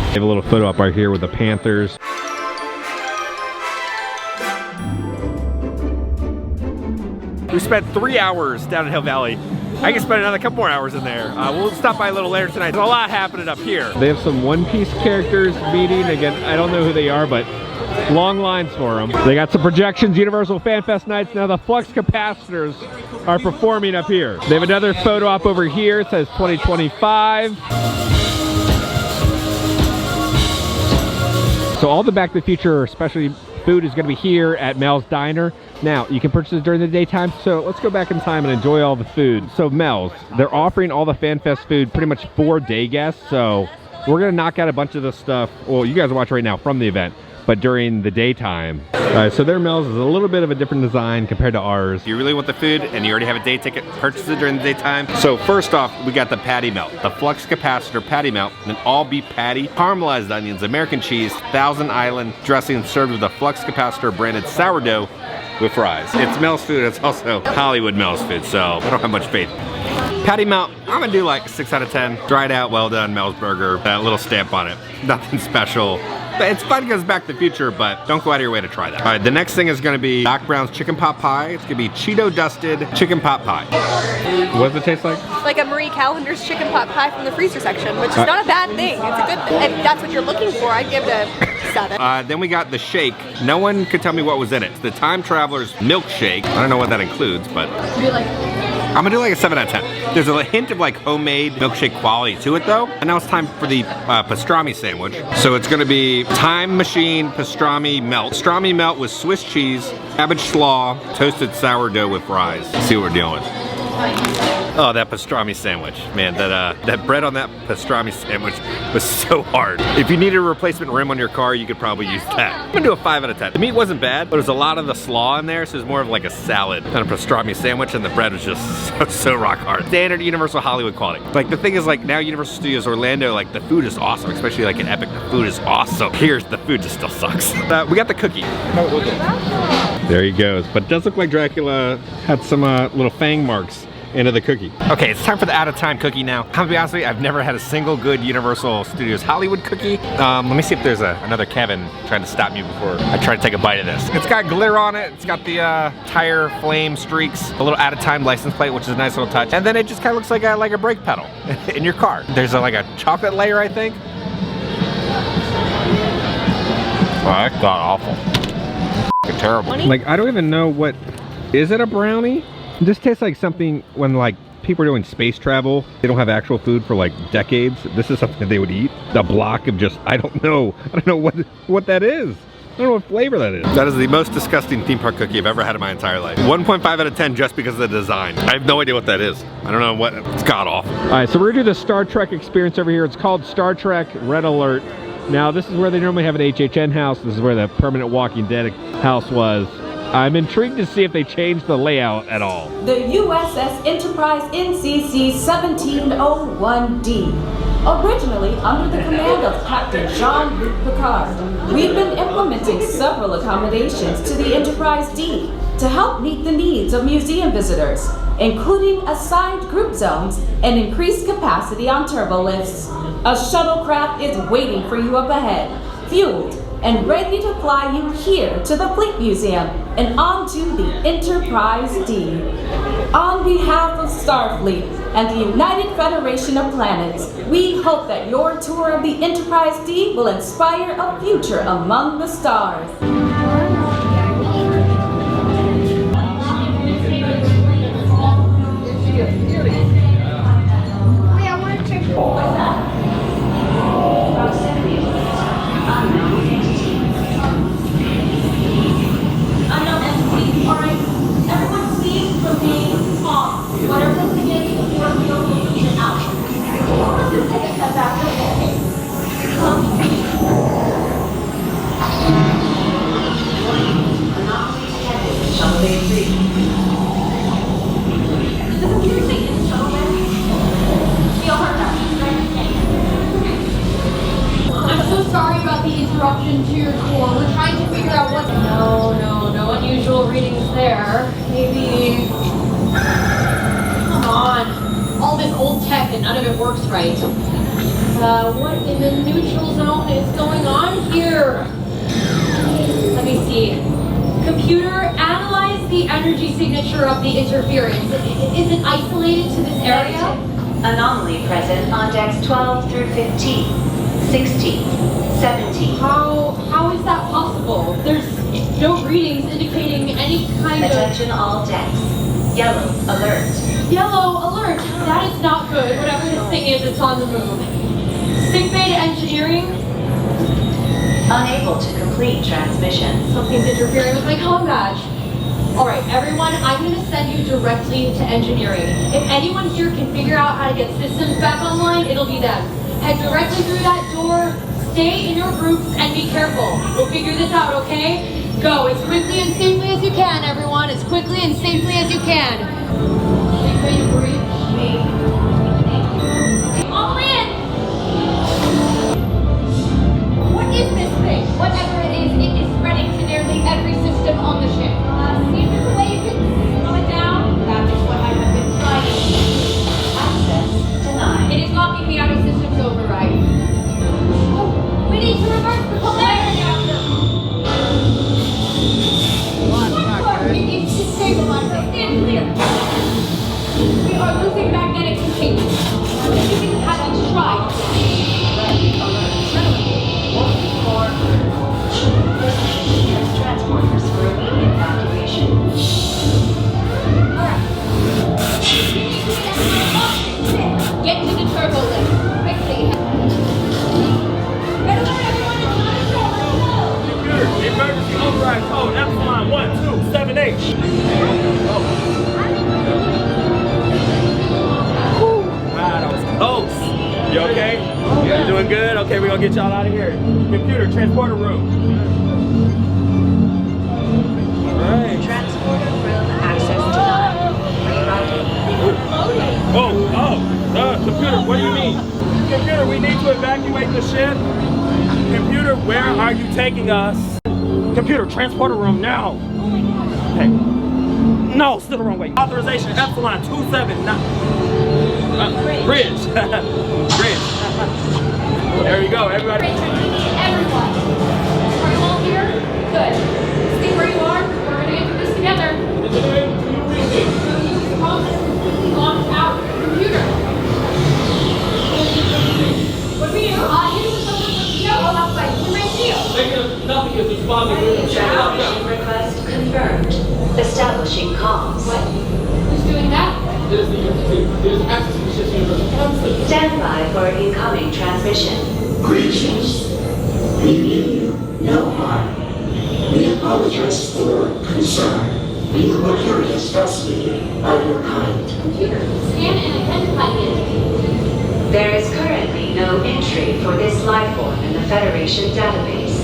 Speaker 3: We have a little photo up right here with the Panthers.
Speaker 6: We spent 3 hours down in Hill Valley. I can spend another couple more hours in there. We'll stop by a little later tonight. There's a lot happening up here.
Speaker 3: They have some One Piece characters meeting. Again, I don't know who they are, but long lines for them. They got some projections, Universal FanFest nights. Now the flux capacitors are performing up here. They have another photo op over here. It says 2025. So all the Back to the Future, especially food, is going to be here at Mel's Diner. Now, you can purchase it during the daytime, so let's go back in time and enjoy all the food. So Mel's, they're offering all the FanFest food pretty much for day guests, so we're going to knock out a bunch of the stuff, well, you guys are watching right now from the event. but during the daytime. So their Mel's is a little bit of a different design compared to ours.
Speaker 6: If you really want the food and you already have a day ticket, purchase it during the daytime. So first off, we got the patty melt, the flux capacitor patty melt, an all beef patty, caramelized onions, American cheese, Thousand Island dressing served with a flux capacitor branded sourdough with fries. It's Mel's food, it's also Hollywood Mel's food, so I don't have much faith. Patty melt, I'm gonna do like 6 out of 10. Dried out, well done, Mel's burger. That little stamp on it. Nothing special. It's fun because it's Back to the Future, but don't go out of your way to try that. All right, the next thing is gonna be Doc Brown's chicken pot pie. It's gonna be Cheeto dusted chicken pot pie.
Speaker 3: What does it taste like?
Speaker 12: Like a Marie Callender's chicken pot pie from the freezer section, which is not a bad thing. It's a good thing. If that's what you're looking for, I'd give it a 7.
Speaker 6: Then we got the shake. No one could tell me what was in it. It's the Time Traveler's milkshake. I don't know what that includes, but I'm gonna do like a 7 out of 10. There's a hint of like homemade milkshake quality to it though. And now it's time for the pastrami sandwich. So it's gonna be Time Machine pastrami melt. Pastrami melt with Swiss cheese, cabbage slaw, toasted sourdough with fries. Let's see what we're dealing with. Oh, that pastrami sandwich. Man, that bread on that pastrami sandwich was so hard. If you needed a replacement rim on your car, you could probably use that. I'm gonna do a 5 out of 10. The meat wasn't bad, but there's a lot of the slaw in there, so it's more of like a salad than a pastrami sandwich, and the bread was just so rock hard. Standard Universal Hollywood quality. Like the thing is like now Universal Studios Orlando, like the food is awesome, especially like in Epic, the food is awesome. Here's the food just still sucks. We got the cookie.
Speaker 3: There he goes. But it does look like Dracula had some little fang marks into the cookie.
Speaker 6: Okay, it's time for the out of time cookie now. I'm gonna be honest with you, I've never had a single good Universal Studios Hollywood cookie. Let me see if there's another Kevin trying to stop me before I try to take a bite of this. It's got glitter on it. It's got the tire flame streaks, a little out of time license plate, which is a nice little touch. And then it just kind of looks like a brake pedal in your car. There's like a chocolate layer, I think. Oh, that got awful. It's terrible.
Speaker 3: Like, I don't even know what, is it a brownie? It just tastes like something when like people are doing space travel, they don't have actual food for like decades. This is something that they would eat. The block of just, I don't know what that is. I don't know what flavor that is.
Speaker 6: That is the most disgusting theme park cookie I've ever had in my entire life. 1.5 out of 10 just because of the design. I have no idea what that is. I don't know what, it's god awful.
Speaker 3: All right, so we're gonna do the Star Trek experience over here. It's called Star Trek Red Alert. Now this is where they normally have an HHN house. This is where the permanent Walking Dead house was. I'm intrigued to see if they changed the layout at all.
Speaker 15: The USS Enterprise NCC 1701D. Originally under the command of Captain Jean-Luc Picard, we've been implementing several accommodations to the Enterprise D to help meet the needs of museum visitors, including assigned group zones and increased capacity on turbolifts. A shuttlecraft is waiting for you up ahead, fueled and ready to fly you here to the Fleet Museum and onto the Enterprise D. On behalf of Starfleet and the United Federation of Planets, we hope that your tour of the Enterprise D will inspire a future among the stars.
Speaker 12: I'm so sorry about the interruption to your tour. We're trying to figure out what... No unusual readings there. Maybe... Come on. All this old tech and none of it works right. What in the neutral zone is going on here? Let me see. Computer, analyze the energy signature of the interference. Is it isolated to this area?
Speaker 16: Anomaly present on decks 12 through 15, 16, 17.
Speaker 12: How is that possible? There's no readings indicating any kind
Speaker 16: Attention all decks. Yellow alert.
Speaker 12: Yellow alert! That is not good. Whatever this thing is, it's on the move. Sick bay to engineering.
Speaker 16: Unable to complete transmission.
Speaker 12: Something's interfering with my comm badge. Alright, everyone, I'm going to send you directly to engineering. If anyone here can figure out how to get systems back online, it'll be them. Head directly through that door, stay in your groups and be careful. We'll figure this out, okay? Go as quickly and safely as you can, everyone. As quickly and safely as you can. Take away your breathe. All the way in. What is this thing? Whatever it is spreading to nearly every system on the ship. See if there's a way you can slow it down. That is what I have been trying to do. Access denied. It is locking me out of systems override. Oh, we need to reverse the polarity after. It needs to stabilize. Stand clear. We are losing magnetic containment. You haven't tried.
Speaker 16: Transporters for immediate evacuation.
Speaker 12: Alright. Get to the turbo lift. Quickly. Red alert, everyone. It's not a show. Let's go.
Speaker 10: Computer, emergency override code Epsilon 1278. That was close. You okay? You doing good? Okay, we're gonna get y'all out of here. Computer, transporter room. Alright.
Speaker 16: Transporter room access denied.
Speaker 10: Computer, what do you mean? Computer, we need to evacuate the ship. Computer, where are you taking us? Computer, transporter room now. Hey. No, still the wrong way. Authorization Epsilon 279. Bridge. Bridge. There you go, everybody.
Speaker 12: Everyone. Are you all here? Good. Stay where you are. We're gonna get through this together. Launch out the computer. What do we do? That's right. We're right here.
Speaker 10: Nothing is responding.
Speaker 16: Evacuation request confirmed. Establishing comms.
Speaker 12: What? Who's doing that?
Speaker 10: There's access to the ship's universal tram.
Speaker 16: Stand by for incoming transmission.
Speaker 13: Greetings. We mean you no harm. We apologize for concern. We were curious, fascinated by your kind.
Speaker 12: Computer, scan and identify the entity.
Speaker 16: There is currently no entry for this life form in the Federation database.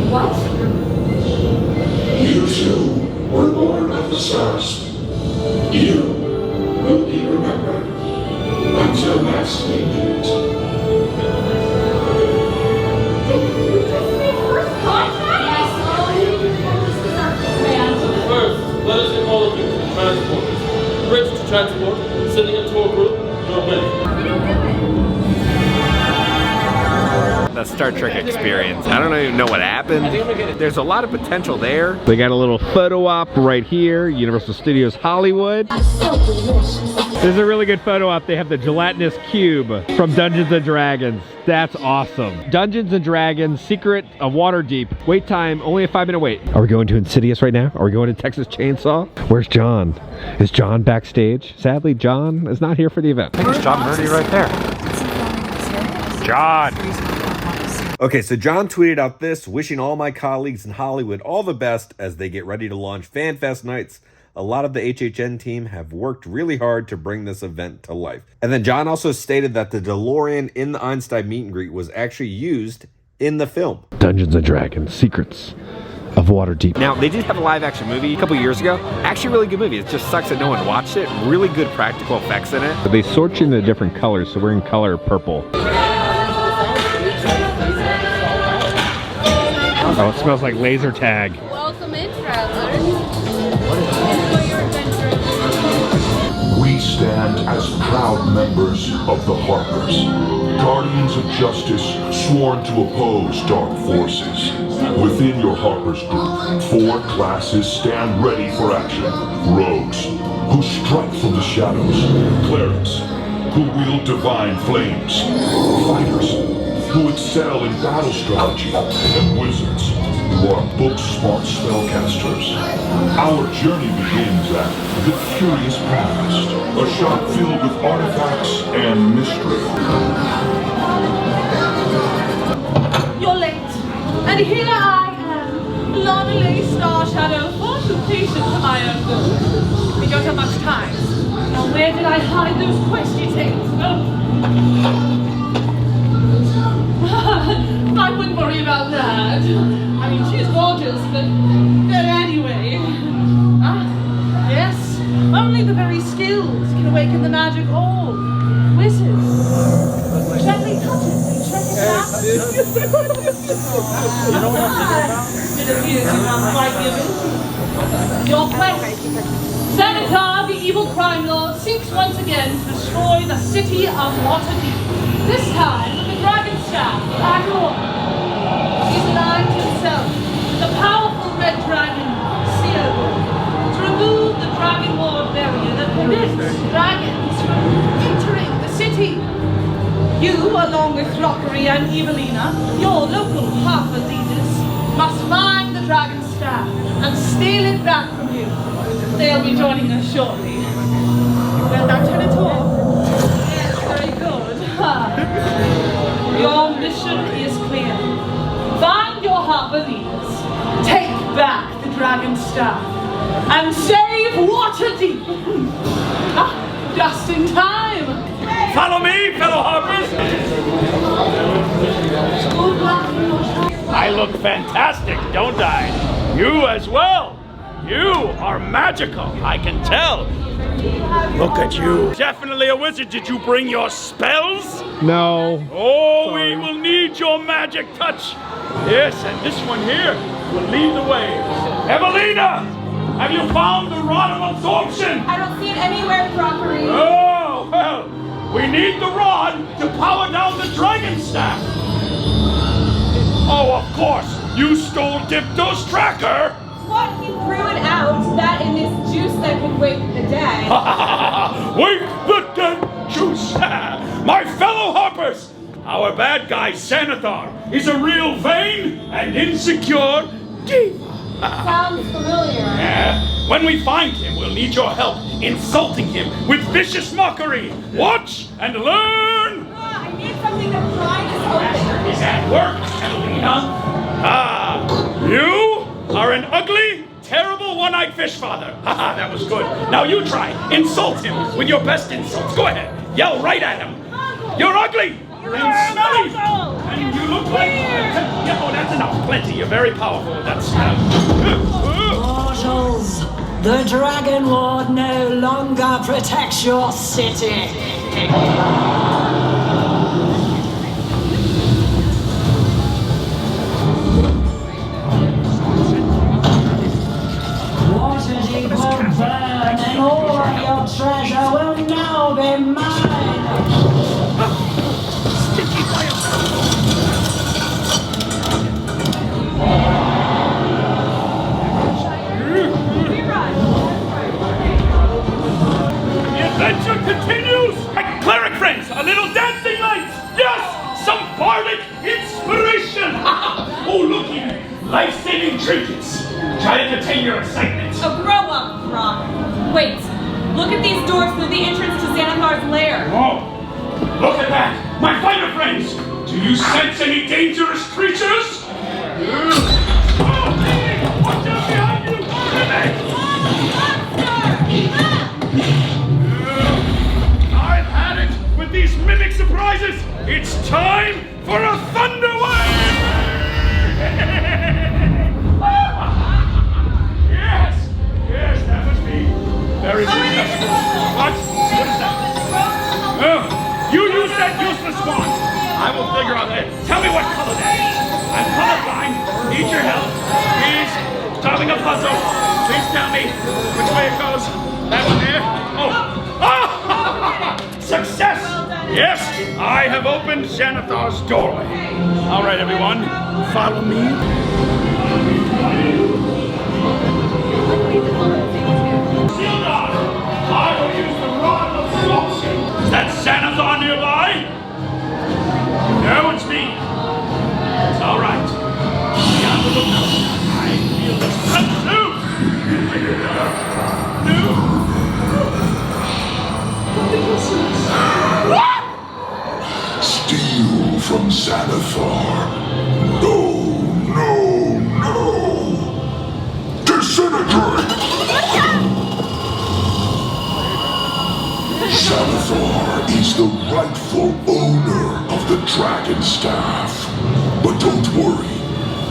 Speaker 12: What?
Speaker 13: You too were born of the stars. You will be remembered until next we meet.
Speaker 10: First, let us get all of you to the transporters. Bridge to transport, sending it to a group, you're winning.
Speaker 6: The Star Trek experience. I don't even know what happened. There's a lot of potential there.
Speaker 3: They got a little photo op right here, Universal Studios Hollywood. This is a really good photo op. They have the gelatinous cube from Dungeons & Dragons. That's awesome. Dungeons & Dragons, Secret of Waterdeep. Wait time, only a 5-minute wait. Are we going to Insidious right now? Are we going to Texas Chainsaw? Where's John? Is John backstage? Sadly, John is not here for the event.
Speaker 14: I think it's John Murdy right there.
Speaker 6: John!
Speaker 17: Okay, so John tweeted out this, wishing all my colleagues in Hollywood all the best as they get ready to launch FanFest nights. A lot of the HHN team have worked really hard to bring this event to life. And then John also stated that the DeLorean in the Einstein meet and greet was actually used in the film.
Speaker 3: Dungeons & Dragons, Secrets of Waterdeep.
Speaker 6: Now, they did have a live action movie a couple years ago. Actually, a really good movie. It just sucks that no one watched it. Really good practical effects in it.
Speaker 3: They sort you into different colors, so we're in color purple. Oh, it smells like laser tag.
Speaker 12: Welcome in, travelers.
Speaker 13: We stand as proud members of the Harpers, guardians of justice sworn to oppose dark forces. Within your Harpers group, 4 classes stand ready for action. Rogues, who strike from the shadows. Clerics, who wield divine flames. Fighters, who excel in battle strategy. And wizards, who are book-smart spellcasters. Our journey begins at the Curious Past, a shop filled with artifacts and mystery.
Speaker 18: You're late, and here I am, lonely star shadow, far too patient for my own good. We don't have much time. Now where did I hide those questy things? awaken the magic hold. Wizards, gently touch it and check it out. It appears you're not quite given. Your quest. Xanathar, the evil crime lord, seeks once again to destroy the city of Waterdeep. This time with the dragon staff, Agor. He's aligned himself with the powerful red dragon, Seaborn, to remove the dragon ward barrier that prevents dragons from entering the city. You, along with Rockery and Evelina, your local Harper leaders, must find the dragon staff and steal it back from you. They'll be joining us shortly. Well done, Tenator. Yes, very good. Your mission is clear. Find your Harper leaders, take back the dragon staff, and save Waterdeep. Just in time.
Speaker 10: Follow me, fellow Harpers. I look fantastic, don't I? You as well. You are magical, I can tell. Look at you. Definitely a wizard. Did you bring your spells?
Speaker 3: No.
Speaker 10: Oh, we will need your magic touch. Yes, and this one here will lead the way. Evelina, have you found the rod of absorption?
Speaker 12: I don't see it anywhere, Rockery.
Speaker 10: Oh, well, we need the rod to power down the dragon staff. Oh, of course, you stole Dipto's tracker.
Speaker 12: What? He threw it out. That in this juice that could wake the dead.
Speaker 10: Wake the dead juice! My fellow Harpers, our bad guy Xanathar is a real vain and insecure diva.
Speaker 12: Sounds familiar.
Speaker 10: When we find him, we'll need your help insulting him with vicious mockery. Watch and learn!
Speaker 12: I need something to pry this open.
Speaker 10: Is at work, Evelina. You are an ugly, terrible one-eyed fish father. Haha, that was good. Now you try. Insult him with your best insults. Go ahead. Yell right at him. You're ugly and smelly. And you look like... Oh, that's enough. Plenty. You're very powerful with that smell.
Speaker 19: Mortals, the Dragon Ward no longer protects your city. Waterdeep will burn and all of your treasure will now be mine.
Speaker 10: The adventure continues! My cleric friends, a little dancing lights! Yes! Some bardic inspiration! Oh, looky! Life-saving trinkets! Try to contain your excitement!
Speaker 12: Oh, grow up, Brock. Wait, look at these doors through the entrance to Xanathar's lair.
Speaker 10: Oh! Look at that! My fighter friends! Do you sense any dangerous creatures? Oh, hey! Watch out behind you! I've had it with these mimic surprises! It's time for a thunder wave! Yes, that must be very successful. What? What is that? Oh, you use that useless wand. I will figure out that. Tell me what color that is. I'm colorblind. Need your help. Please. Solving a puzzle. Please tell me which way it goes. That one there. Oh. Success! Yes, I have opened Xanathar's doorway. All right, everyone. Follow me. I will use the rod of absorption. Is that Xanathar nearby? No, it's me. It's all right. Be on the lookout. I feel the sun too.
Speaker 13: Steal from Xanathar. No, no, no. Disintegrate! Xanathar is the rightful owner of the Dragon Staff. But don't worry,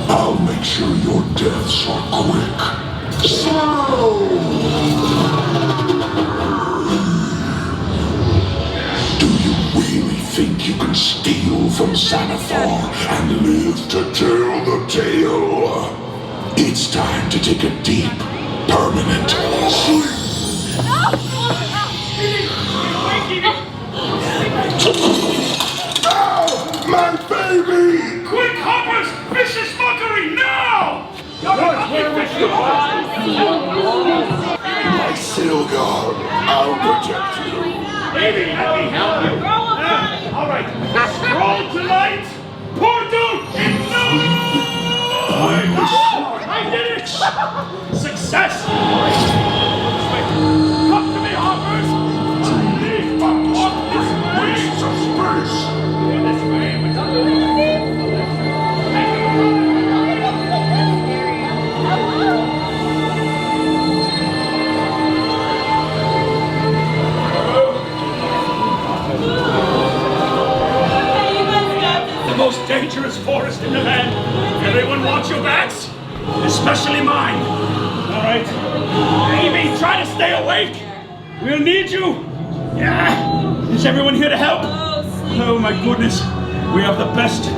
Speaker 13: I'll make sure your deaths are quick. Slow! think you can steal from Sanathar and live to tell the tale? It's time to take a deep, permanent sleep. Oh, my baby!
Speaker 5: Quick, Hoppers! Vicious mockery now!
Speaker 13: My Silgar, I'll protect you.
Speaker 5: Baby, let me help you. All right. Roll tonight. Portal into. I did it! Success! Come to me, Hoppers! Leave my walk this way! This way, we're done. The most dangerous forest in the land. Everyone watch your backs, especially mine. All right. Amy, try to stay awake. We'll need you. Yeah. Is everyone here to help? Oh my goodness. We have the best.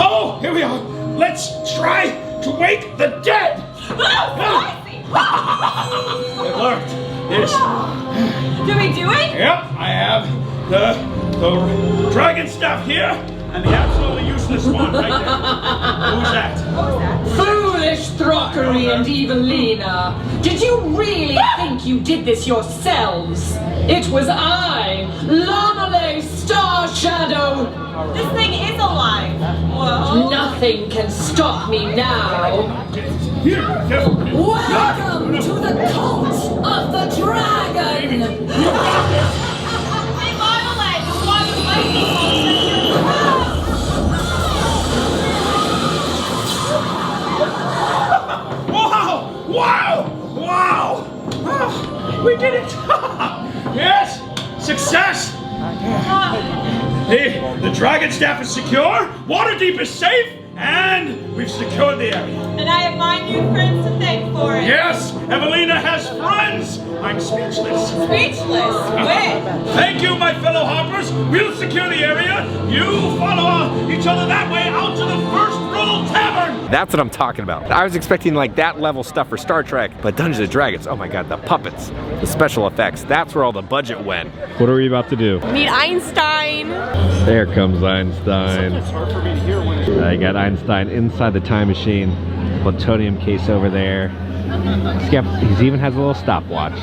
Speaker 5: Oh, here we are. Let's try to wake the dead. It worked. Yes.
Speaker 18: Did we do it?
Speaker 5: Yep, I have the dragon staff here and the absolutely useless one right there. Who's that?
Speaker 15: Foolish Throckery and Evelina! Did you really think you did this yourselves? It was I, Lanole Star Shadow!
Speaker 18: This thing is alive! Whoa!
Speaker 15: Nothing can stop me now!
Speaker 5: Here,
Speaker 15: Welcome to the cult of the dragon!
Speaker 18: Hey, Marmalade, just watch the lightning
Speaker 5: Wow! Wow! Wow! Oh, we did it! Yes! Success! The dragon staff is secure, Waterdeep is safe, and we've secured the area.
Speaker 18: And I have my new friends to thank for it.
Speaker 5: Yes! Evelina has friends! I'm speechless.
Speaker 18: Speechless? Wait.
Speaker 5: Thank you, my fellow hoppers. We'll secure the area. You follow each other that way out to the First Rule Tavern.
Speaker 6: That's what I'm talking about. I was expecting like that level stuff for Star Trek, but Dungeons & Dragons, oh my god, the puppets, the special effects, that's where all the budget went.
Speaker 3: What are we about to do?
Speaker 1: Meet Einstein.
Speaker 3: There comes Einstein.
Speaker 5: It's hard for me to hear when it's...
Speaker 3: I got Einstein inside the time machine. Plutonium case over there. He even has a little stopwatch.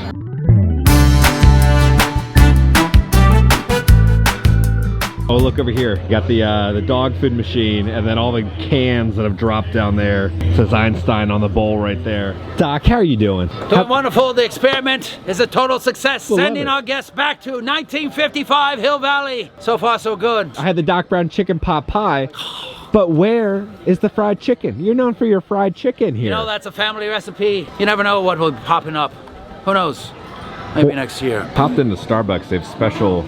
Speaker 3: Oh, look over here. You got the dog food machine and then all the cans that have dropped down there. It says Einstein on the bowl right there. Doc, how are you doing?
Speaker 10: Doing wonderful. The experiment is a total success. Sending our guests back to 1955 Hill Valley. So far, so good.
Speaker 3: I had the Doc Brown chicken pot pie. But where is the fried chicken? You're known for your fried chicken here.
Speaker 10: You know, that's a family recipe. You never know what will be popping up. Who knows? Maybe next year.
Speaker 3: Popped into Starbucks. They have special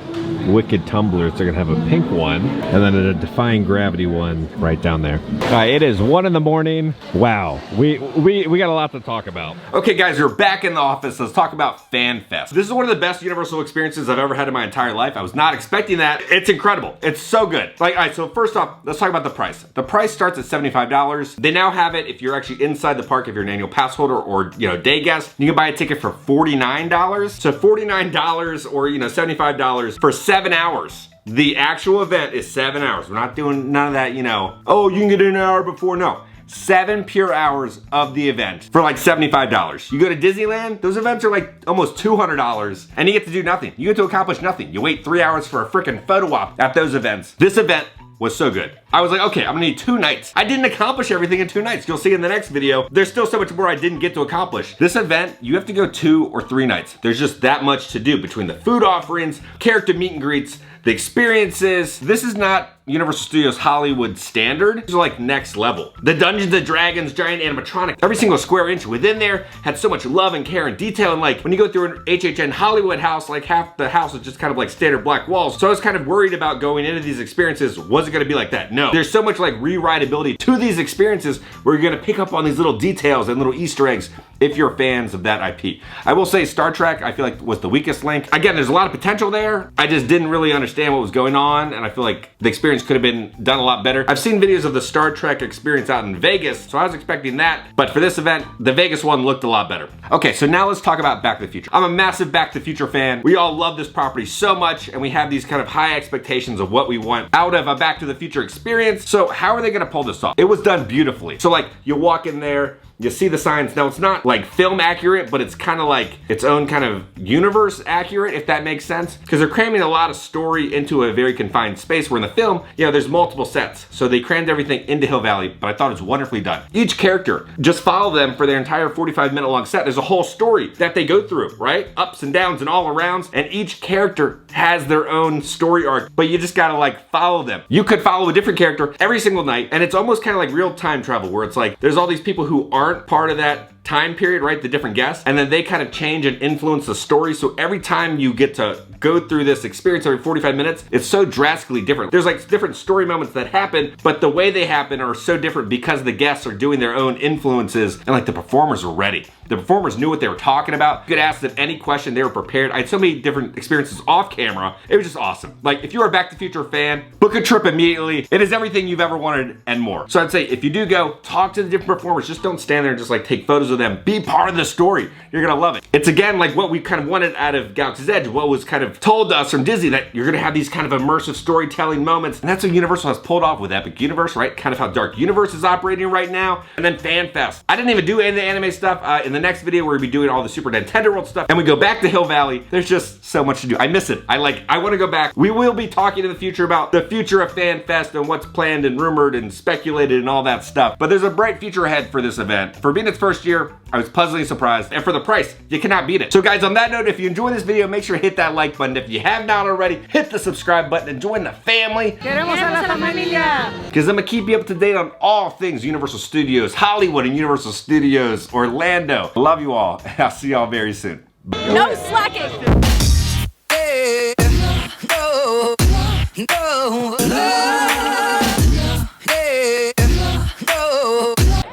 Speaker 3: wicked tumblers. They're gonna have a pink one and then a defying gravity one right down there. All right, it is 1 in the morning. Wow, we got a lot to talk about.
Speaker 6: Okay guys, we're back in the office. Let's talk about FanFest. This is one of the best Universal experiences I've ever had in my entire life. I was not expecting that. It's incredible. It's so good. Like, all right, so first off, let's talk about the price. The price starts at $75. They now have it if you're actually inside the park, if you're an annual pass holder or, you know, day guest, you can buy a ticket for $49. So $49 or, you know, $75 for 7 hours. The actual event is 7 hours. We're not doing none of that, you know, oh, you can get in an hour before. No. 7 pure hours of the event for like $75. You go to Disneyland, those events are like almost $200 and you get to do nothing. You get to accomplish nothing. You wait 3 hours for a freaking photo op at those events. This event was so good. I was like, okay, I'm gonna need 2 nights. I didn't accomplish everything in 2 nights. You'll see in the next video, there's still so much more I didn't get to accomplish. This event, you have to go 2 or 3 nights. There's just that much to do between the food offerings, character meet and greets, the experiences. This is not Universal Studios Hollywood standard. These are like next level. The Dungeons and Dragons giant animatronic, every single square inch within there had so much love and care and detail. And like when you go through an HHN Hollywood house, like half the house is just kind of like standard black walls. So I was kind of worried about going into these experiences. Was it gonna be like that? No. There's so much like rewritability to these experiences where you're gonna pick up on these little details and little Easter eggs if you're fans of that IP. I will say Star Trek, I feel like was the weakest link. Again, there's a lot of potential there. I just didn't really understand what was going on, and I feel like the experience could have been done a lot better. I've seen videos of the Star Trek experience out in Vegas, so I was expecting that, but for this event, the Vegas one looked a lot better. Okay, so now let's talk about Back to the Future. I'm a massive Back to the Future fan. We all love this property so much, and we have these kind of high expectations of what we want out of a Back to the Future experience. So how are they gonna pull this off? It was done beautifully. So like, you walk in there, you see the signs. Now it's not like film accurate, but it's kind of like its own kind of universe accurate, if that makes sense. Because they're cramming a lot of story into a very confined space, where in the film, you know, there's multiple sets. So they crammed everything into Hill Valley, but I thought it was wonderfully done. Each character, just follow them for their entire 45-minute long set. There's a whole story that they go through, right? Ups and downs and all arounds, and each character has their own story arc, but you just gotta like follow them. You could follow a different character every single night, and it's almost kind of like real time travel, where it's like, there's all these people who aren't part of that time period, right? The different guests, and then they kind of change and influence the story. So every time you get to go through this experience every 45 minutes, it's so drastically different. There's like different story moments that happen, but the way they happen are so different because the guests are doing their own influences, and like the performers are ready. The performers knew what they were talking about. You could ask them any question, they were prepared. I had so many different experiences off camera. It was just awesome. Like, if you're a Back to the Future fan, book a trip immediately. It is everything you've ever wanted and more. So I'd say if you do go, talk to the different performers. Just don't stand there and just like take photos of them. Be part of the story. You're gonna love it. It's again like what we kind of wanted out of Galaxy's Edge, what was kind of told to us from Disney, that you're gonna have these kind of immersive storytelling moments. And that's what Universal has pulled off with Epic Universe, right? Kind of how Dark Universe is operating right now. And then FanFest. I didn't even do any of the anime stuff. In the next video, we're gonna be doing all the Super Nintendo World stuff, and we go back to Hill Valley. There's just so much to do. I miss it. I want to go back. We will be talking in the future about the future of FanFest and what's planned and rumored and speculated and all that stuff. But there's a bright future ahead for this event. For being its first year, I was pleasantly surprised. And for the price, you cannot beat it. So guys, on that note, if you enjoyed this video, make sure to hit that like button. If you have not already, hit the subscribe button and join the family.
Speaker 1: Queremos a la familia.
Speaker 6: Because I'm gonna keep you up to date on all things Universal Studios Hollywood and Universal Studios Orlando. I love you all. I'll see y'all very soon.
Speaker 1: No slacking.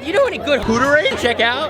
Speaker 10: You know any good hootery to check out?